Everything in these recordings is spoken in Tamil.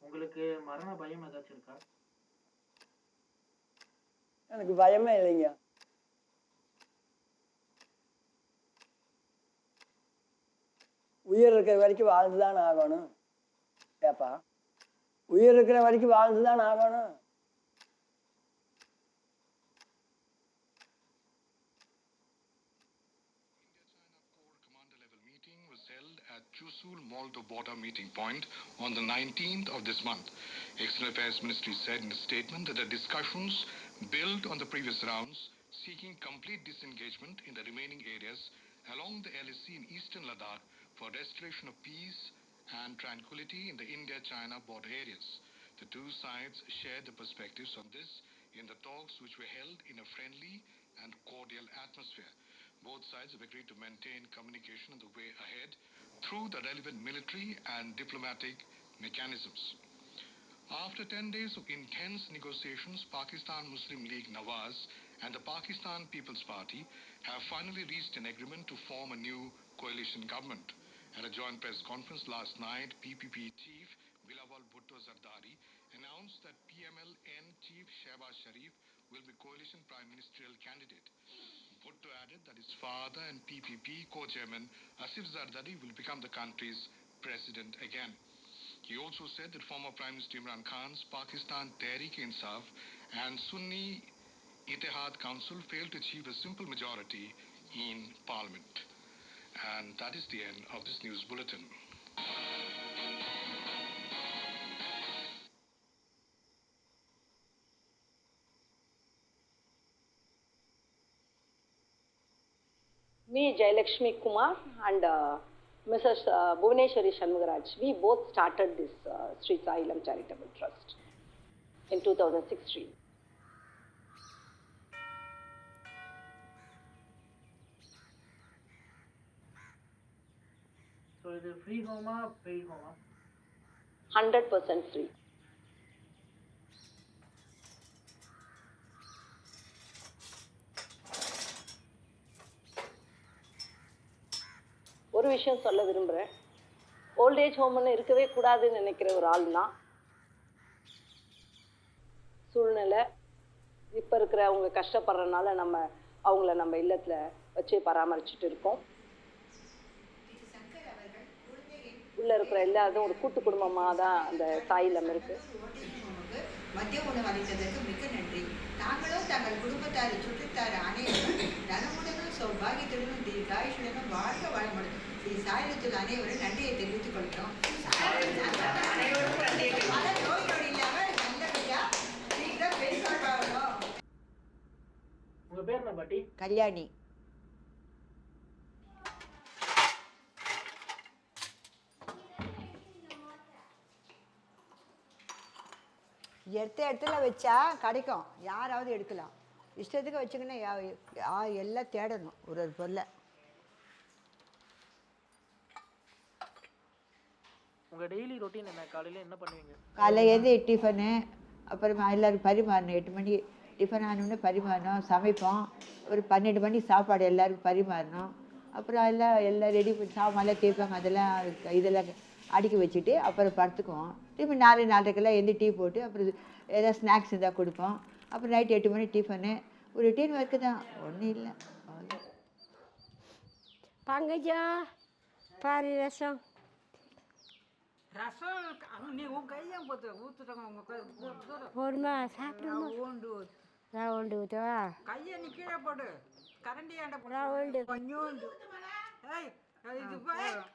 உங்களுக்கு மரண பயம் ஏதாச்சும் இருக்கா? எனக்கு பயமே இல்லைங்க. உயிர் இருக்கிற வரைக்கும் வாழ்ந்து தான் ஆகணும். ஏப்பா, உயிர் இருக்கிற வரைக்கும் வாழ்ந்து தான் ஆகணும். Chushul Moldo border meeting point on the 19th of this month. External Affairs Ministry said in a statement that the discussions built on the previous rounds, seeking complete disengagement in the remaining areas along the LAC in eastern Ladakh for restoration of peace and tranquility in the India-China border areas. The two sides shared the perspectives on this in the talks which were held in a friendly and cordial atmosphere. Both sides have agreed to maintain communication on the way ahead through the relevant military and diplomatic mechanisms. After 10 days of intense negotiations, Pakistan Muslim League Nawaz and the Pakistan People's Party have finally reached an agreement to form a new coalition government. At a joint press conference last night, PPP chief Bilawal Bhutto Zardari announced that PMLN chief Shehbaz Sharif will be coalition prime ministerial candidate. Bhutto added that his father and PPP co-chairman Asif Zardari will become the country's president again. He also said that former Prime Minister Imran Khan's Pakistan Tehreek-e-Insaf and Sunni Ittehad Council failed to achieve a simple majority in Parliament. And that is the end of this news bulletin. Me, Jayalakshmi Kumar, and Mrs. Bhuvaneshwari Shanmugaraj, we both started this Sri Sailam Charitable Trust in 2016. So இது ஃப்ரீ ஹோமா பெய்ட் ஹோமா? 100% free. ஒரு விஷயம் சொல்ல விரும்புகிறேன். ஓல்டேஜ் ஹோம்னு இருக்கவே கூடாதுன்னு நினைக்கிற ஒரு ஆள் தான். சூழ்நிலை இப்போ இருக்கிற அவங்க கஷ்டப்படுறதுனால அவங்கள நம்ம இல்லத்தில் வச்சு பராமரிச்சுட்டு இருக்கோம். உள்ளே இருக்கிற எல்லாரும் ஒரு கூட்டு குடும்பமாக தான் அந்த சாயிலம் இருக்குது. மதிய உணவு அளித்ததற்கு மிக்க நன்றி. தாங்களும் தங்கள் குடும்பத்தாரை சுற்றத்தார் அனைவரும் நலமுடனும் சௌபாகியத்துடனும் தீர்காயுஷுடனும் வாழ்க வளமுடன் ஸ்ரீ சாயிலத்தில் அனைவரும் நன்றியை தெரிவித்துக் கொள்கிறோம். பல நோய் நொடி இல்லாமல் நல்லபடியா சீக்கிரம் பேசணும். உங்கள் பேர் என்ன பாட்டி? கல்யாணி. எடுத்த இடத்துல வச்சா கிடைக்கும், யாராவது எடுக்கலாம். இஷ்டத்துக்கு வச்சுக்கின்னா எல்லாம் தேடணும் ஒரு பொருளை. உங்கள் டெய்லி ரொட்டீன் என்ன? காலையில் என்ன பண்ணுவீங்க? காலையில் எழுந்து டிஃபனு, அப்புறமா எல்லோரும் பரிமாறணும். 8 மணி டிஃபன் ஆனோடனே பரிமாறணும், சமைப்போம். ஒரு 12 மணி சாப்பாடு எல்லாருக்கும் பரிமாறணும். அப்புறம் எல்லாம் ரெடி பண்ணி சாமான்லாம் தேய்ப்பாங்க, இதெல்லாம் அடுக்கி வச்சுட்டு அப்புறம் படுத்துக்குவோம். திரும்பி 4:30க்கெல்லாம் எழுந்து டீ போட்டு அப்புறம் ஏதாவது ஸ்நாக்ஸ் இருந்தால் கொடுப்போம். அப்புறம் நைட் 8 மணி டிஃபனு. ஒரு ரொட்டீன் ஒர்க்கு தான், ஒன்றும் இல்லை. பங்கஜா பாரி ரசம் நீ உன் கையும் போத்து ஊத்துட்டாங்க. உங்க போடுமா சாப்பிடுமா? ரவுண்டு ஊற்றுவா? கையை நீ கீழே போடு. கரண்டியாண்ட ரவுண்டு கொஞ்சோண்டு இது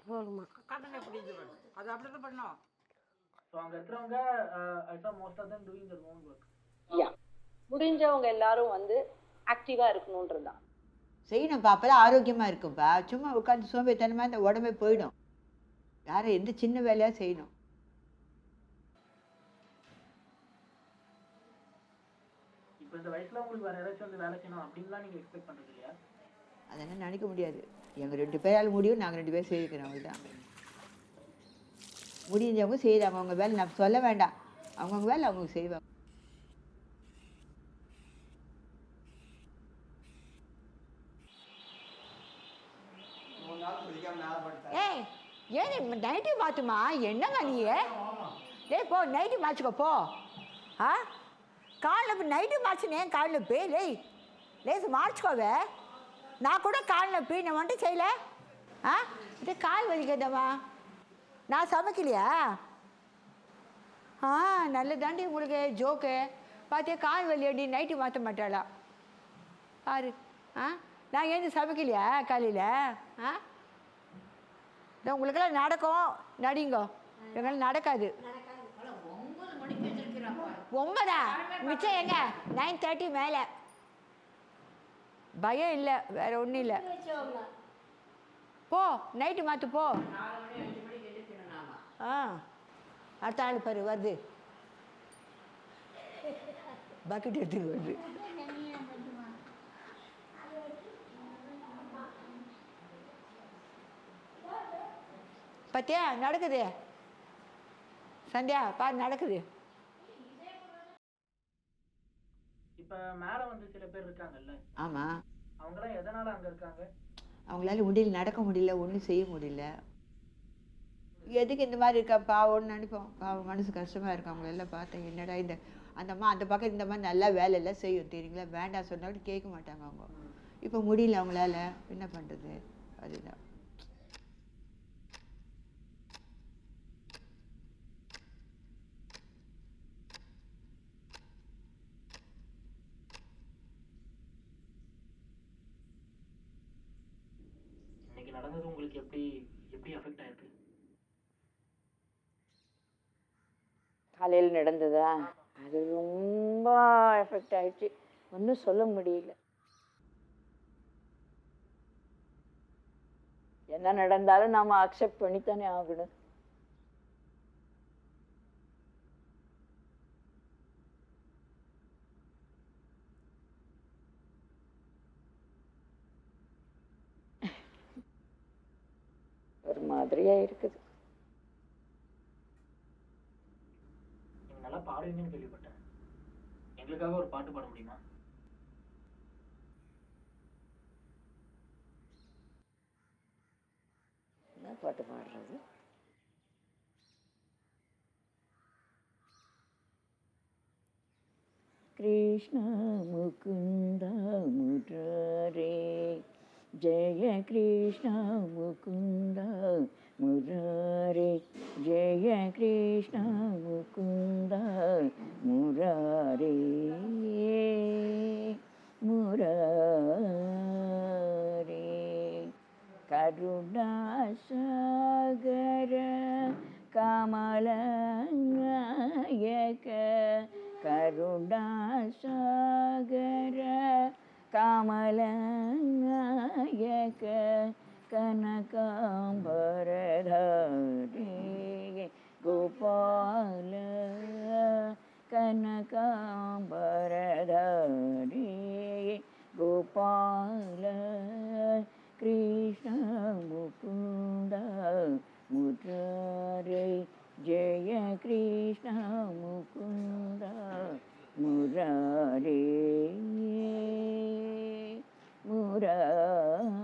போடுமா? கடனை பிடிச்சு அது அப்படிதான் பண்ணோம். ஸோ அங்கே இருக்கிறவங்க I saw most of them doing their own work. முடிஞ்சவங்க எல்லாரும் ஆக்டிவாக இருக்கணுன்றது தான் செய்யணும்ப்பா. அப்போ தான் ஆரோக்கியமாக இருக்கும்ப்பா. சும்மா உட்காந்து சோம்பேறித்தனமாக இந்த உடம்பே போயிடும். யாரும் எந்த சின்ன வேலையாக செய்யணும். இப்போ இந்த வயசில் உங்களுக்கு வேறு ஏதாச்சும் வேலை செய்யணும் அப்படின்லாம் நீங்கள் எக்ஸ்பெக்ட் பண்ணுறது இல்லையா? அதெல்லாம் நினைக்க முடியாது. எங்கள் 2 பேரால் முடியும், நாங்கள் 2 பேர் செய்திருக்கிறோம். தான் முடிஞ்சவங்க செய்கிறாங்க அவங்க வேலை. நான் சொல்ல வேண்டாம், அவங்கவுங்க வேலை அவங்க செய்வாங்க. ஏய் ஏன் நைட்டு மாத்துமா? என்னங்க நீ டேய் போ நைட்டு மாச்சுக்கோ போ. ஆ காலில் நைட்டு மாச்சுனே காலில் போய் லேசு மாச்சுக்கோவே. நான் கூட காலில் போய் நான் வந்துட்டு செய்யல. ஆ இது கால் வலிக்கிறதம்மா. நான் சமைக்கலையா? ஆ நல்லதாண்டி உங்களுக்கு ஜோக்கு. பார்த்தியா கால் வலி அடி நைட்டு மாற்ற மாட்டாளா பாரு. ஆ நான் ஏன் சமைக்கலையா காலையில்? ஆ இந்த உங்களுக்கெல்லாம் நடக்கும் நடிங்கோ, எங்களால் நடக்காது. 9 மிச்சம் எங்க 9:30 மேலே. பயம் இல்லை, வேற ஒன்றும் இல்லை. போ நைட்டு மாற்று போ. ஆ அடுத்த ஆள் பாரு வருது, பக்கெட் எடுத்துட்டு வருது. பத்தியா நடக்குது சந்தியா பாரு நடக்குது. இப்ப மேல வந்து சில பேர் இருக்காங்கல்ல, ஆமாம், அவங்களாம் எதனால அங்க இருக்காங்க? அவங்களால முடியல, நடக்க முடியல, ஒன்றும் செய்ய முடியல. எதுக்கு இந்த மாதிரி இருக்கா பாவம்னு நினைப்போம். பாவம் மனசு கஷ்டமாக இருக்கும். அவங்கள எல்லாம் பார்த்தேன், என்னடா இந்த அந்த அம்மா அந்த பக்கம் இந்த மாதிரி நல்லா வேலையெல்லாம் செய்யும் தெரியுங்களா. வேண்டாம் சொன்னாலும் கேட்க மாட்டாங்க அவங்க. இப்போ முடியல அவங்களால, என்ன பண்ணுறது? அதுதான். இன்னைக்கு நடந்தது உங்களுக்கு எப்படி எப்படி அஃபெக்ட் ஆயிருக்கு? காலையில் நடந்ததா, அது ரொம்ப எஃபெக்ட் ஆயிடுச்சு. ஒன்றும் சொல்ல முடியல. என்ன நடந்தாலும் நாம் அக்செப்ட் பண்ணித்தானே ஆகணும். ஒரு மாதிரியா இருக்குது. நீங்க நல்லா பாடுவீங்கன்னு கேள்விப்பட்டேன். எங்களுக்காக ஒரு பாட்டு பாட முடியுமா? என்ன பாட்டு பாடுறது? கிருஷ்ண முகுந்த முராரே, ஜெய கிருஷ்ண முகுந்த முராரே, ஜெய கிருஷ்ண முகுந்த முராரே முராரே. கருணாசாகர கமலநாயக, கருணாசாகர கமலநாயக, கனகாம்பரதாரி கோபால, கனகாம்பரதாரி கோபால, கிருஷ்ண முகுந்த முராரே, ஜெய Krishna Mukunda Murare Murare.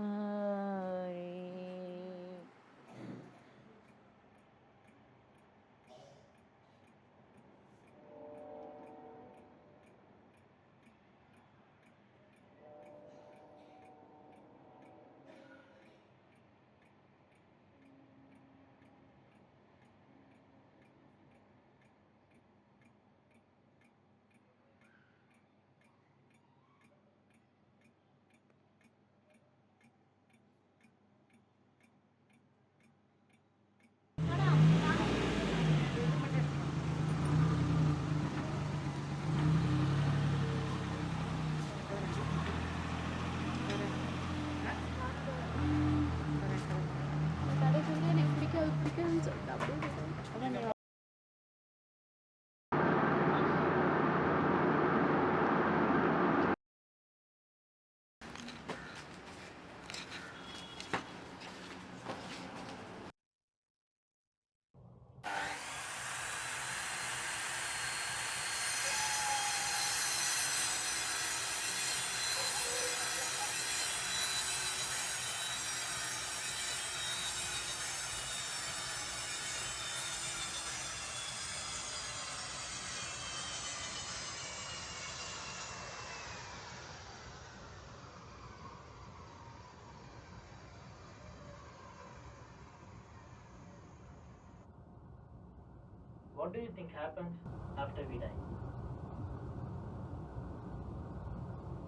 What do you think happens after we die?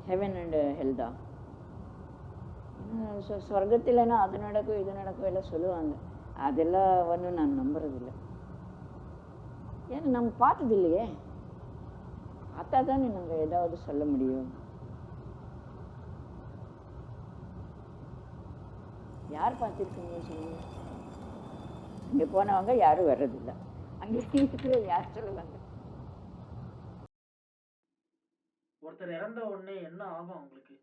Heaven and hell தான். ஸ்வர்க்கத்தில்னா அது நடக்கும் இது நடக்கும் எல்லாம் சொல்லுவாங்க. அதெல்லாம் ஒன்றும் நான் நம்புறதில்லை. ஏன்னா நம்ம பார்த்தது இல்லையே. பார்த்தா தானே நம்ம ஏதாவது சொல்ல முடியும். யார் பார்த்துருக்கீங்க சொல்லுங்க. அங்கே போனவங்க யாரும் வர்றதில்லை. அங்கே இருக்கிற யார் சொல்லுவாங்க. ஒருத்தர் இறந்த உடனே என்ன ஆகும் உங்களுக்கு?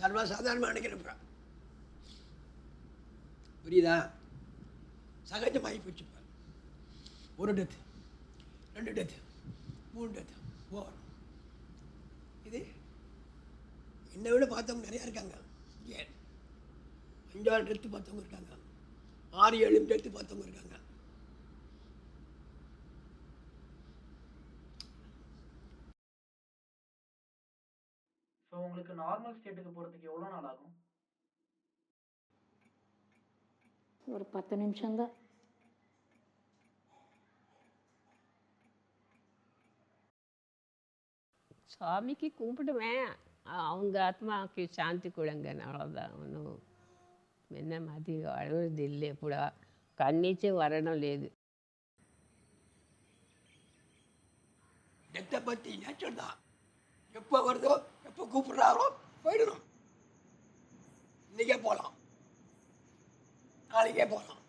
சர்வசாதாரணமாக நினைக்கிறப்ப புரியுதா? சகஜமாகி போச்சு. ஒரு டெத்து, 2 டெத்து, 3 டெத்து ஓவர். இது என்னை விட பார்த்தவங்க நிறையா இருக்காங்க. 5-6 டெத்து பார்த்தவங்க இருக்காங்க. 6-7 டெத்து பார்த்தவங்க இருக்காங்க. ஸோ உங்களுக்கு நார்மல் ஸ்டேட்டுக்கு போகிறதுக்கு எவ்வளோ நாள் ஆகும்? ஒரு 10 நிமிஷம்தான். சுவாமிக்கு கும்பிடுவேன். அவங்க ஆத்மாவுக்கு சாந்தி கொடுங்கன்னு அவ்வளோதான். ஒன்றும் என்ன மாதிரி அழுவது இல்லை. ఇప్పుడు కన్నీచే వరణం లేదు. டெத்தை பற்றி நேச்சர் தான். எப்போ வருதோ எப்போ கூப்பிட்றாரோ போயிடணும். இன்றைக்கே போகலாம், நாளைக்கே போகலாம்.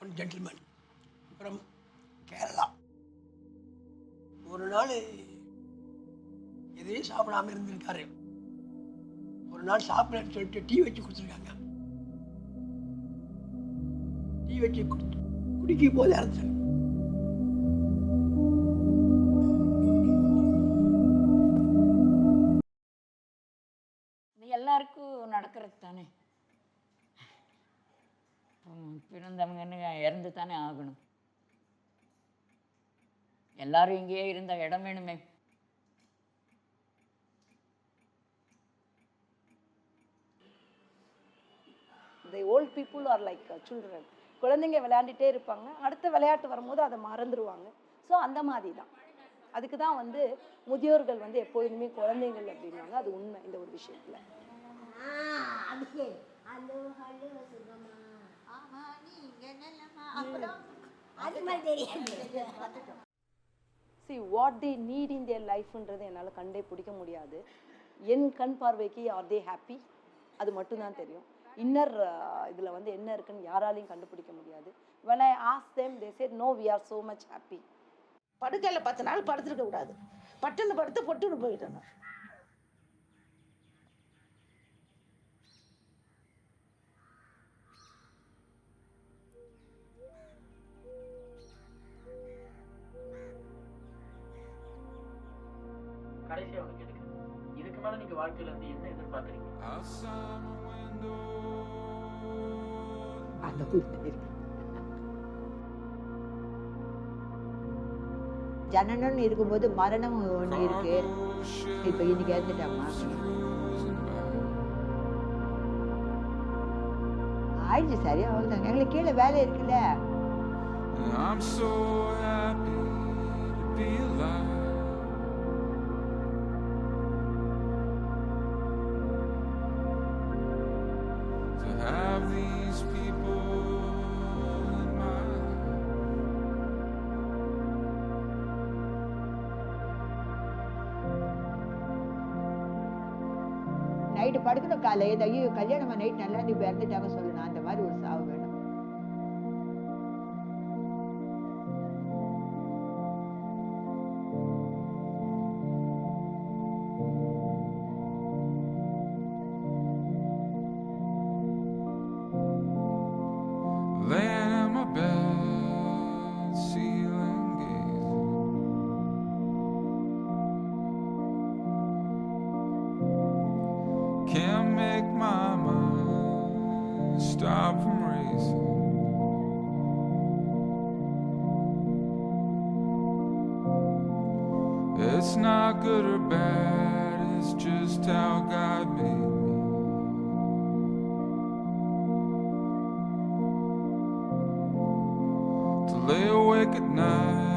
ஒன் ஜென்டில்மேன் ஃப்ரம் கேரளா ஒரு நாள் எதையும் சாப்பிடாமல் இருந்திருக்காரு. ஒரு நாள் சாப்பிடன்னு சொல்லிட்டு டீ வச்சு கொடுத்துருக்காங்க. டீ வச்சு குடிக்கும் போது இறந்துட்டாங்க. எல்லாருக்கும் நடக்கிறது தானே. பிறந்தவங்கன்னு இறந்து தானே ஆகணும். எல்லாரும் இங்கேயே இருந்த இடம் வேணுமே. The old people are like children. குழந்தைங்க விளையாண்டுட்டே இருப்பாங்க. அடுத்த விளையாட்டு வரும்போது அதை மறந்துடுவாங்க. ஸோ அந்த மாதிரி தான். அதுக்கு தான் வந்து முதியோர்கள் வந்து எப்பொழுதுமே குழந்தைகள் அப்படின்வாங்க. அது உண்மை இந்த ஒரு விஷயத்தில். See what they need in their lifeன்றது என்னால் கண்டே பிடிக்க முடியாது. என் கண் பார்வைக்கு ஆர் தே ஹாப்பி அது மட்டும்தான் தெரியும். இன்னர் இதில் வந்து என்ன இருக்குன்னு யாராலையும் கண்டுபிடிக்க முடியாது. when I ask them they said no we are so much happy. படுக்கையில் 10 நாள் படுத்துருக்க கூடாது. பட்டுன்னு படுத்து பொட்டுன்னு போயிட்டணும். கடைசியாக ஒன்று கேட்குறேன். இதுக்கு மேலே நீங்கள் வாழ்க்கையில் வந்து என்ன எதிர்பார்க்குறீங்க? ஜனனம்னு இருக்கும்போது மரணம் ஒன்று இருக்கு. இப்போ இன்னைக்கு இறந்துட்டாமா ஆயிடுச்சு. சரியா அவ்வளோதாங்க. எங்களுக்கு கீழே வேலை இருக்குல்ல. நைட்டு படுக்கணும், காலையில் ஐயோ கல்யாணமா நைட் நல்லா நீ இறந்துட்டாங்க சொல்லணும். அந்த மாதிரி ஒரு சாவு வேணும். not good or bad, it's just how God made me. To lay awake at night